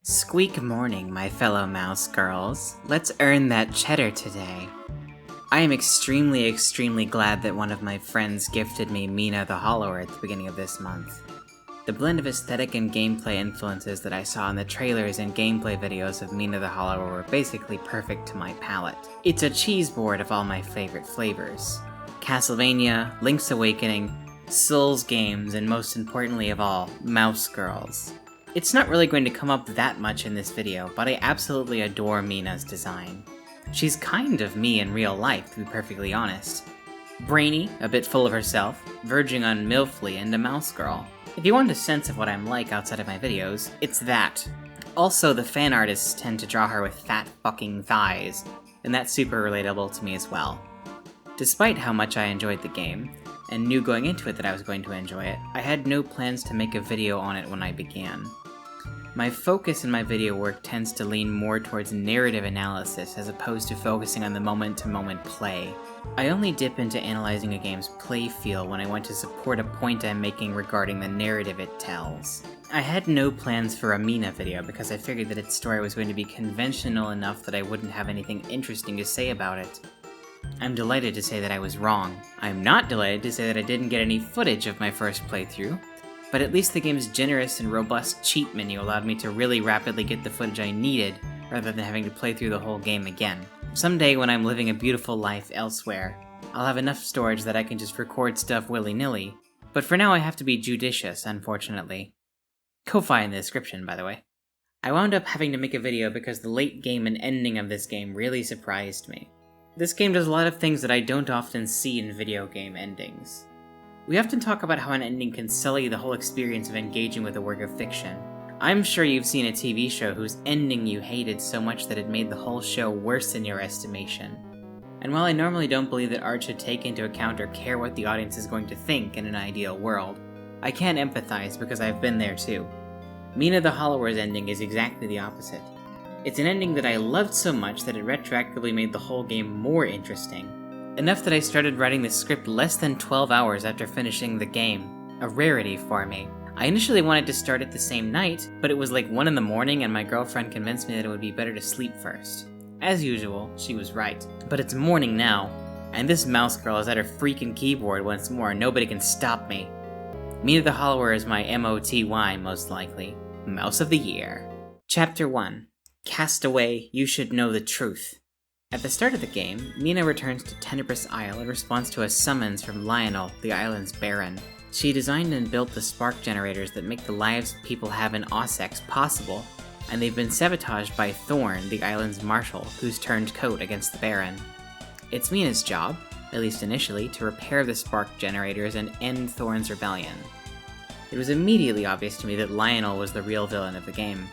Squeak morning, my fellow mouse girls. Let's earn that cheddar today. I am extremely glad that one of my friends gifted me Mina the Hollower at the beginning of this month. The blend of aesthetic and gameplay influences that I saw in the trailers and gameplay videos of Mina the Hollower were basically perfect to my palate. It's a cheese board of all my favorite flavors. Castlevania, Link's Awakening, Souls games, and most importantly of all, mouse girls. It's not really going to come up that much in this video, but I absolutely adore Mina's design. She's kind of me in real life, to be perfectly honest. Brainy, a bit full of herself, verging on milfly, and a mouse girl. If you want a sense of what I'm like outside of my videos, it's that. Also, the fan artists tend to draw her with fat fucking thighs, and that's super relatable to me as well. Despite how much I enjoyed the game, and knew going into it that I was going to enjoy it, I had no plans to make a video on it when I began. My focus in my video work tends to lean more towards narrative analysis as opposed to focusing on the moment-to-moment play. I only dip into analyzing a game's play feel when I want to support a point I'm making regarding the narrative it tells. I had no plans for a Mina video because I figured that its story was going to be conventional enough that I wouldn't have anything interesting to say about it. I'm delighted to say that I was wrong. I'm not delighted to say that I didn't get any footage of my first playthrough, but at least the game's generous and robust cheat menu allowed me to really rapidly get the footage I needed, rather than having to play through the whole game again. Someday when I'm living a beautiful life elsewhere, I'll have enough storage that I can just record stuff willy-nilly, but for now I have to be judicious, unfortunately. Ko-fi in the description, by the way. I wound up having to make a video because the late game and ending of this game really surprised me. This game does a lot of things that I don't often see in video game endings. We often talk about how an ending can sully the whole experience of engaging with a work of fiction. I'm sure you've seen a TV show whose ending you hated so much that it made the whole show worse in your estimation. And while I normally don't believe that art should take into account or care what the audience is going to think in an ideal world, I can empathize because I've been there too. Mina the Hollower's ending is exactly the opposite. It's an ending that I loved so much that it retroactively made the whole game more interesting. Enough that I started writing the script less than 12 hours after finishing the game, a rarity for me. I initially wanted to start it the same night, but it was like 1 in the morning and my girlfriend convinced me that it would be better to sleep first. As usual, she was right. But it's morning now, and this mouse girl is at her freaking keyboard once more and nobody can stop me. Mina the Hollower is my MOTY, most likely. Mouse of the Year. Chapter 1. Castaway, You Should Know the Truth. At the start of the game, Mina returns to Tenebrous Isle in response to a summons from Lionel, the island's baron. She designed and built the spark generators that make the lives people have in Ossex possible, and they've been sabotaged by Thorn, the island's marshal, who's turned coat against the baron. It's Mina's job, at least initially, to repair the spark generators and end Thorn's rebellion. It was immediately obvious to me that Lionel was the real villain of the game.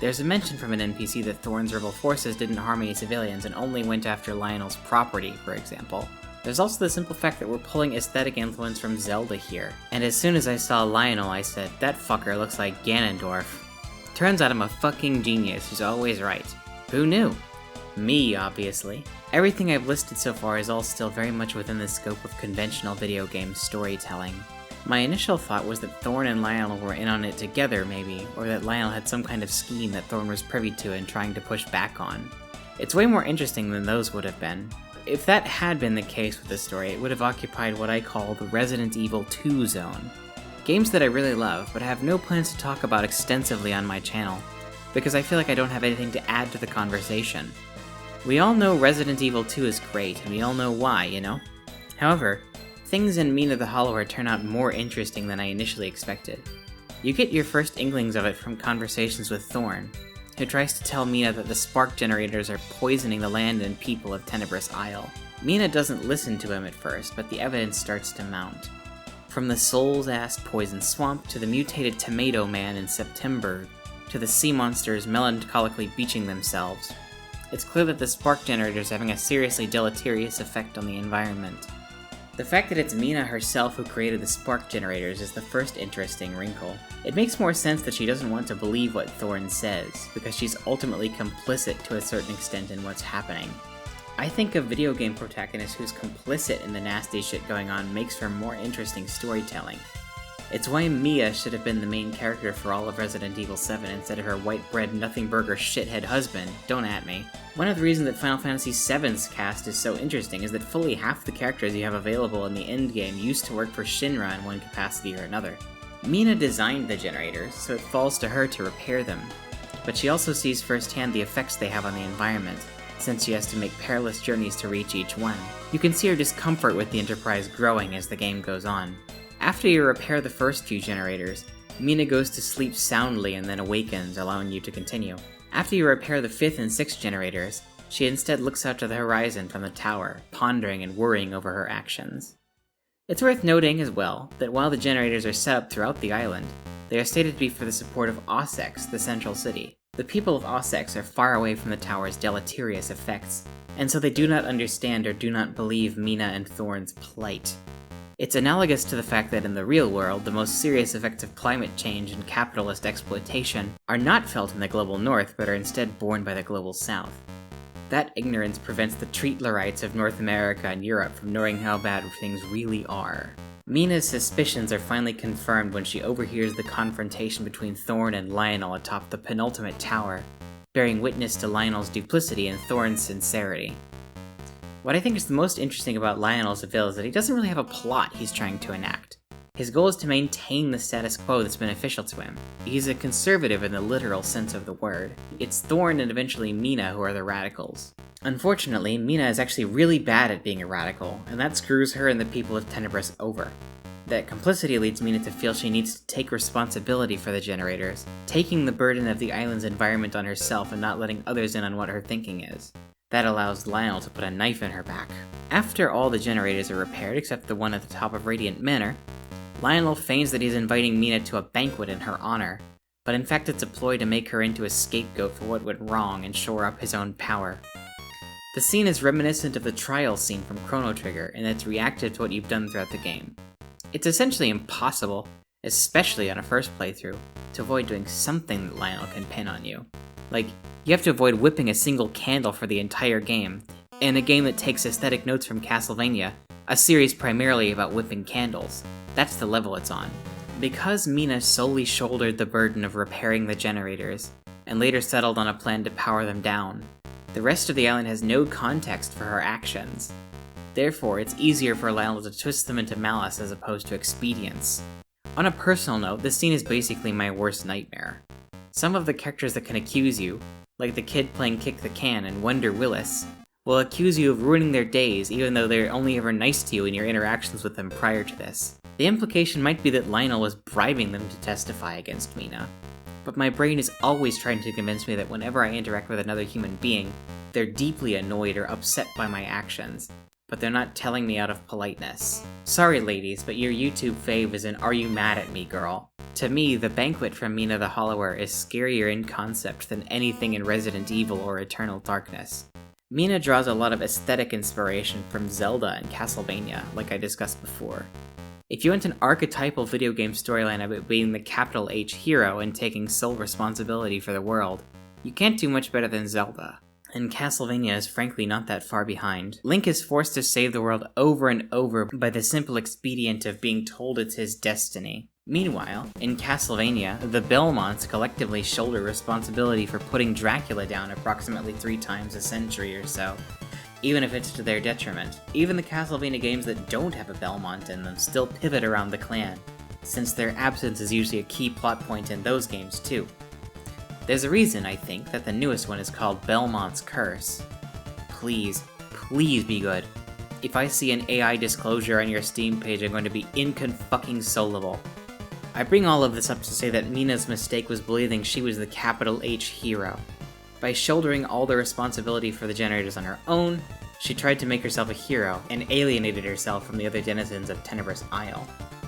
There's a mention from an NPC that Thorn's rebel forces didn't harm any civilians and only went after Lionel's property, for example. There's also the simple fact that we're pulling aesthetic influence from Zelda here. And as soon as I saw Lionel, I said, that fucker looks like Ganondorf. Turns out I'm a fucking genius who's always right. Who knew? Me, obviously. Everything I've listed so far is all still very much within the scope of conventional video game storytelling. My initial thought was that Thorn and Lionel were in on it together, maybe, or that Lionel had some kind of scheme that Thorn was privy to and trying to push back on. It's way more interesting than those would have been. If that had been the case with the story, it would have occupied what I call the Resident Evil 2 zone. Games that I really love, but I have no plans to talk about extensively on my channel, because I feel like I don't have anything to add to the conversation. We all know Resident Evil 2 is great, and we all know why, you know? However, things in Mina the Hollower turn out more interesting than I initially expected. You get your first inklings of it from conversations with Thorn, who tries to tell Mina that the spark generators are poisoning the land and people of Tenebrous Isle. Mina doesn't listen to him at first, but the evidence starts to mount. From the Soul's-ass poison swamp, to the mutated tomato man in September, to the sea monsters melancholically beaching themselves, it's clear that the spark generator is having a seriously deleterious effect on the environment. The fact that it's Mina herself who created the spark generators is the first interesting wrinkle. It makes more sense that she doesn't want to believe what Thorn says, because she's ultimately complicit to a certain extent in what's happening. I think a video game protagonist who's complicit in the nasty shit going on makes for more interesting storytelling. It's why Mia should have been the main character for all of Resident Evil 7 instead of her white-bread nothing-burger shithead husband, don't at me. One of the reasons that Final Fantasy VII's cast is so interesting is that fully half the characters you have available in the endgame used to work for Shinra in one capacity or another. Mina designed the generators, so it falls to her to repair them, but she also sees firsthand the effects they have on the environment, since she has to make perilous journeys to reach each one. You can see her discomfort with the Enterprise growing as the game goes on. After you repair the first few generators, Mina goes to sleep soundly and then awakens, allowing you to continue. After you repair the 5th and 6th generators, she instead looks out to the horizon from the tower, pondering and worrying over her actions. It's worth noting as well that while the generators are set up throughout the island, they are stated to be for the support of Ossex, the central city. The people of Ossex are far away from the tower's deleterious effects, and so they do not understand or do not believe Mina and Thorn's plight. It's analogous to the fact that in the real world, the most serious effects of climate change and capitalist exploitation are not felt in the global north, but are instead borne by the global south. That ignorance prevents the Treatlerites of North America and Europe from knowing how bad things really are. Mina's suspicions are finally confirmed when she overhears the confrontation between Thorn and Lionel atop the penultimate tower, bearing witness to Lionel's duplicity and Thorn's sincerity. What I think is the most interesting about Lionel's Seville is that he doesn't really have a plot he's trying to enact. His goal is to maintain the status quo that's beneficial to him. He's a conservative in the literal sense of the word. It's Thorn and eventually Mina who are the radicals. Unfortunately, Mina is actually really bad at being a radical, and that screws her and the people of Tenebris over. That complicity leads Mina to feel she needs to take responsibility for the generators, taking the burden of the island's environment on herself and not letting others in on what her thinking is. That allows Lionel to put a knife in her back. After all the generators are repaired except the one at the top of Radiant Manor, Lionel feigns that he's inviting Mina to a banquet in her honor, but in fact it's a ploy to make her into a scapegoat for what went wrong and shore up his own power. The scene is reminiscent of the trial scene from Chrono Trigger, and it's reactive to what you've done throughout the game. It's essentially impossible, especially on a first playthrough, to avoid doing something that Lionel can pin on you. Like, you have to avoid whipping a single candle for the entire game, in a game that takes aesthetic notes from Castlevania, a series primarily about whipping candles. That's the level it's on. Because Mina solely shouldered the burden of repairing the generators, and later settled on a plan to power them down, the rest of the island has no context for her actions. Therefore, it's easier for Lionel to twist them into malice as opposed to expedience. On a personal note, this scene is basically my worst nightmare. Some of the characters that can accuse you, like the kid playing Kick the Can and Wonder Willis, will accuse you of ruining their days even though they're only ever nice to you in your interactions with them prior to this. The implication might be that Lionel was bribing them to testify against Mina, but my brain is always trying to convince me that whenever I interact with another human being, they're deeply annoyed or upset by my actions, but they're not telling me out of politeness. Sorry ladies, but your YouTube fave is an "Are you mad at me, girl?" To me, the banquet from Mina the Hollower is scarier in concept than anything in Resident Evil or Eternal Darkness. Mina draws a lot of aesthetic inspiration from Zelda and Castlevania, like I discussed before. If you want an archetypal video game storyline about being the capital H hero and taking sole responsibility for the world, you can't do much better than Zelda. And Castlevania is frankly not that far behind. Link is forced to save the world over and over by the simple expedient of being told it's his destiny. Meanwhile, in Castlevania, the Belmonts collectively shoulder responsibility for putting Dracula down approximately 3 times a century or so, even if it's to their detriment. Even the Castlevania games that don't have a Belmont in them still pivot around the clan, since their absence is usually a key plot point in those games too. There's a reason, I think, that the newest one is called Belmont's Curse. Please, please be good. If I see an AI disclosure on your Steam page, I'm going to be inconfucking-solable. I bring all of this up to say that Mina's mistake was believing she was the capital H hero. By shouldering all the responsibility for the generators on her own, she tried to make herself a hero, and alienated herself from the other denizens of Tenebris Isle.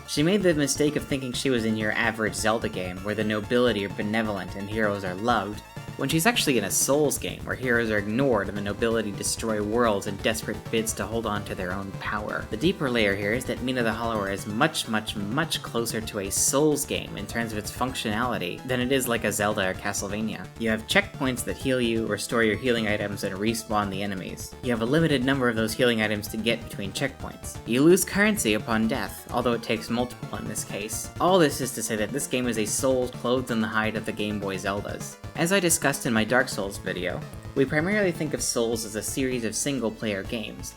She made the mistake of thinking she was in your average Zelda game, where the nobility are benevolent and heroes are loved, when she's actually in a Souls game where heroes are ignored and the nobility destroy worlds in desperate bids to hold on to their own power. The deeper layer here is that Mina the Hollower is much closer to a Souls game in terms of its functionality than it is like a Zelda or Castlevania. You have checkpoints that heal you, restore your healing items, and respawn the enemies. You have a limited number of those healing items to get between checkpoints. You lose currency upon death, although it takes multiple in this case. All this is to say that this game is a Souls clothed in the hide of the Game Boy Zeldas. As I discussed in my Dark Souls video, we primarily think of Souls as a series of single-player games,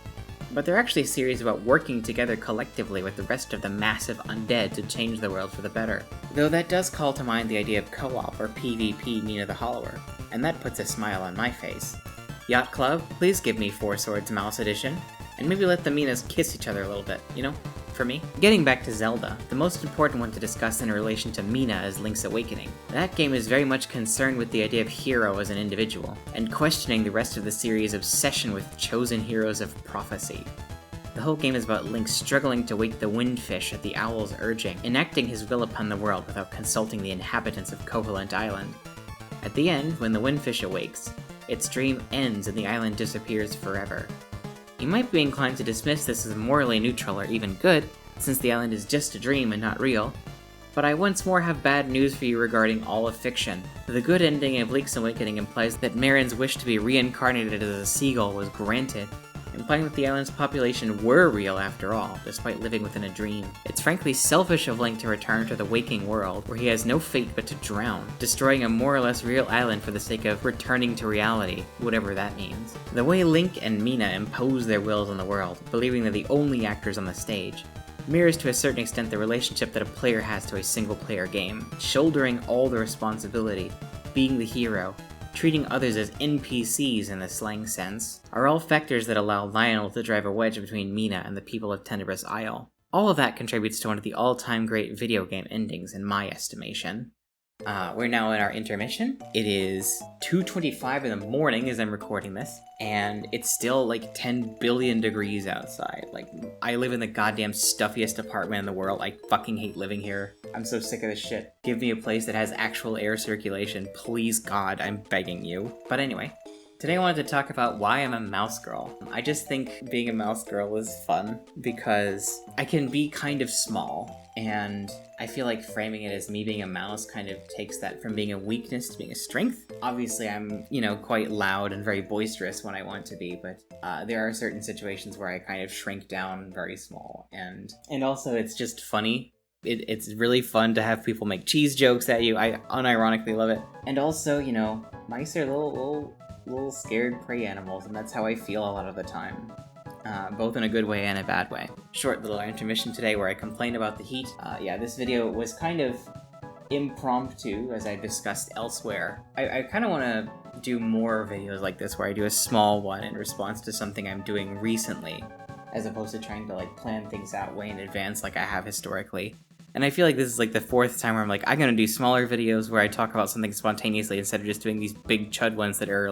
but they're actually a series about working together collectively with the rest of the massive undead to change the world for the better. Though that does call to mind the idea of co-op or PvP Mina the Hollower, and that puts a smile on my face. Yacht Club, please give me Four Swords Mouse Edition, and maybe let the Minas kiss each other a little bit, you know? For me. Getting back to Zelda, the most important one to discuss in relation to Mina is Link's Awakening. That game is very much concerned with the idea of hero as an individual, and questioning the rest of the series' obsession with chosen heroes of prophecy. The whole game is about Link struggling to wake the Windfish at the Owl's urging, enacting his will upon the world without consulting the inhabitants of Koholint Island. At the end, when the Windfish awakes, its dream ends and the island disappears forever. You might be inclined to dismiss this as morally neutral or even good, since the island is just a dream and not real, but I once more have bad news for you regarding all of fiction. The good ending of Link's Awakening implies that Marin's wish to be reincarnated as a seagull was granted, implying that the island's population were real after all, despite living within a dream. It's frankly selfish of Link to return to the waking world, where he has no fate but to drown, destroying a more or less real island for the sake of returning to reality, whatever that means. The way Link and Mina impose their wills on the world, believing they're the only actors on the stage, mirrors to a certain extent the relationship that a player has to a single-player game, shouldering all the responsibility, being the hero, treating others as NPCs in the slang sense, are all factors that allow Lionel to drive a wedge between Mina and the people of Tenebrous Isle. All of that contributes to one of the all-time great video game endings in my estimation. We're now in our intermission. It is 2:25 in the morning as I'm recording this, and it's still like 10 billion degrees outside. Like, I live in the goddamn stuffiest apartment in the world. I fucking hate living here. I'm so sick of this shit. Give me a place that has actual air circulation. Please, God, I'm begging you. But anyway, today I wanted to talk about why I'm a mouse girl. I just think being a mouse girl is fun because I can be kind of small, and I feel like framing it as me being a mouse kind of takes that from being a weakness to being a strength. Obviously, I'm, quite loud and very boisterous when I want to be, but there are certain situations where I kind of shrink down very small, and also it's just funny. It's really fun to have people make cheese jokes at you. I unironically love it. And also, mice are little scared prey animals, and that's how I feel a lot of the time. Both in a good way and a bad way. Short little intermission today where I complain about the heat. This video was kind of impromptu, as I discussed elsewhere. I kind of want to do more videos like this where I do a small one in response to something I'm doing recently, as opposed to trying to plan things out way in advance like I have historically. And I feel like this is the fourth time where I'm gonna do smaller videos where I talk about something spontaneously instead of just doing these big chud ones that are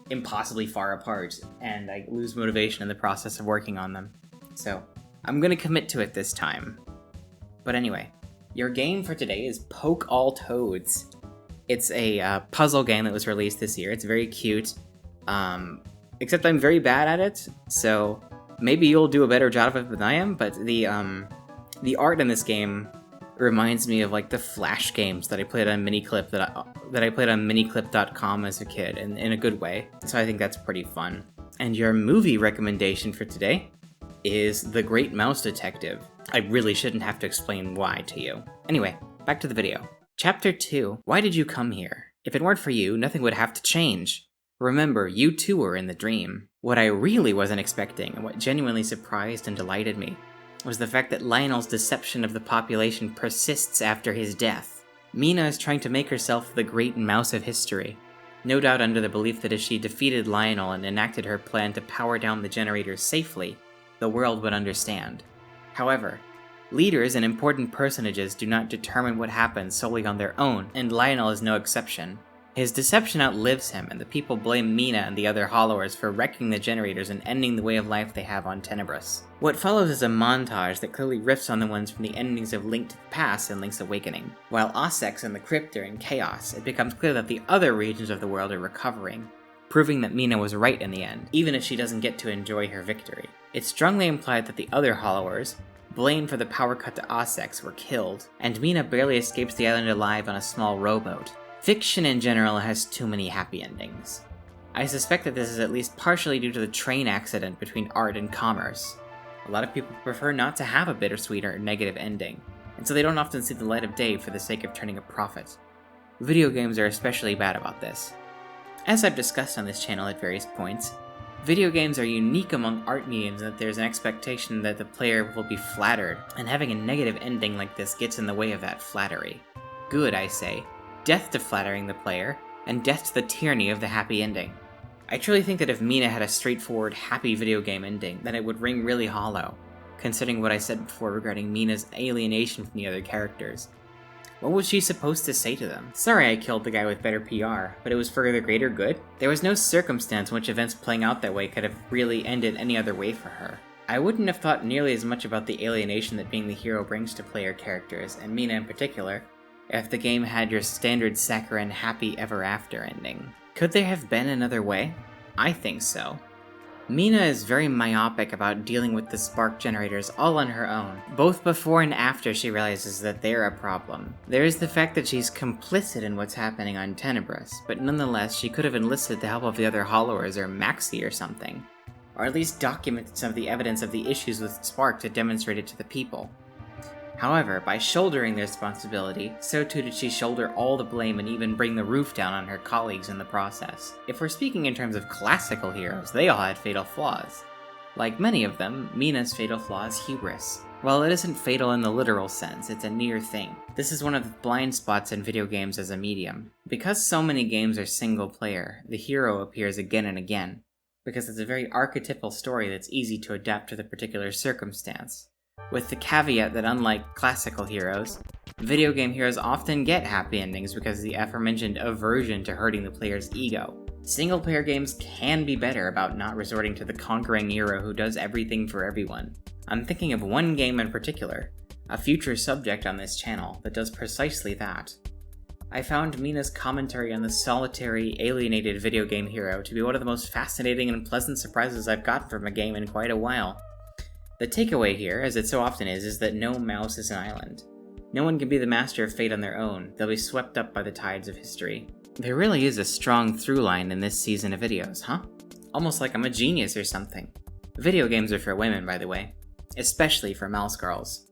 impossibly far apart, and I lose motivation in the process of working on them. So, I'm gonna commit to it this time. But anyway, your game for today is Poke All Toads. It's a puzzle game that was released this year. It's very cute, except I'm very bad at it, so maybe you'll do a better job of it than I am, but the art in this game reminds me of the Flash games that I played on Miniclip that I played on miniclip.com as a kid, in a good way. So I think that's pretty fun. And your movie recommendation for today is The Great Mouse Detective. I really shouldn't have to explain why to you. Anyway, back to the video. Chapter 2. Why did you come here? If it weren't for you, nothing would have to change. Remember, you too were in the dream. What I really wasn't expecting, and what genuinely surprised and delighted me, was the fact that Lionel's deception of the population persists after his death. Mina is trying to make herself the great mouse of history, no doubt under the belief that if she defeated Lionel and enacted her plan to power down the generators safely, the world would understand. However, leaders and important personages do not determine what happens solely on their own, and Lionel is no exception. His deception outlives him, and the people blame Mina and the other Hollowers for wrecking the generators and ending the way of life they have on Tenebris. What follows is a montage that clearly riffs on the ones from the endings of Link to the Past and Link's Awakening. While Ossex and the Crypt are in chaos, it becomes clear that the other regions of the world are recovering, proving that Mina was right in the end, even if she doesn't get to enjoy her victory. It's strongly implied that the other Hollowers, blamed for the power cut to Ossex, were killed, and Mina barely escapes the island alive on a small rowboat. Fiction in general has too many happy endings. I suspect that this is at least partially due to the train accident between art and commerce. A lot of people prefer not to have a bittersweet or negative ending, and so they don't often see the light of day for the sake of turning a profit. Video games are especially bad about this. As I've discussed on this channel at various points, video games are unique among art mediums in that there's an expectation that the player will be flattered, and having a negative ending like this gets in the way of that flattery. Good, I say. Death to flattering the player, and death to the tyranny of the happy ending. I truly think that if Mina had a straightforward, happy video game ending, then it would ring really hollow, considering what I said before regarding Mina's alienation from the other characters. What was she supposed to say to them? Sorry I killed the guy with better PR, but it was for the greater good? There was no circumstance in which events playing out that way could have really ended any other way for her. I wouldn't have thought nearly as much about the alienation that being the hero brings to player characters, and Mina in particular, if the game had your standard saccharine happy ever after ending. Could there have been another way? I think so. Mina is very myopic about dealing with the spark generators all on her own, both before and after she realizes that they're a problem. There is the fact that she's complicit in what's happening on Tenebris, but nonetheless she could have enlisted the help of the other Hollowers or Maxi or something, or at least documented some of the evidence of the issues with Spark to demonstrate it to the people. However, by shouldering the responsibility, so too did she shoulder all the blame and even bring the roof down on her colleagues in the process. If we're speaking in terms of classical heroes, they all had fatal flaws. Like many of them, Mina's fatal flaw is hubris. While it isn't fatal in the literal sense, it's a near thing. This is one of the blind spots in video games as a medium. Because so many games are single player, the hero appears again and again, because it's a very archetypal story that's easy to adapt to the particular circumstance. With the caveat that unlike classical heroes, video game heroes often get happy endings because of the aforementioned aversion to hurting the player's ego. Single-player games can be better about not resorting to the conquering hero who does everything for everyone. I'm thinking of one game in particular, a future subject on this channel, that does precisely that. I found Mina's commentary on the solitary, alienated video game hero to be one of the most fascinating and pleasant surprises I've gotten from a game in quite a while. The takeaway here, as it so often is that no mouse is an island. No one can be the master of fate on their own, they'll be swept up by the tides of history. There really is a strong through line in this season of videos, huh? Almost like I'm a genius or something. Video games are for women, by the way. Especially for mouse girls.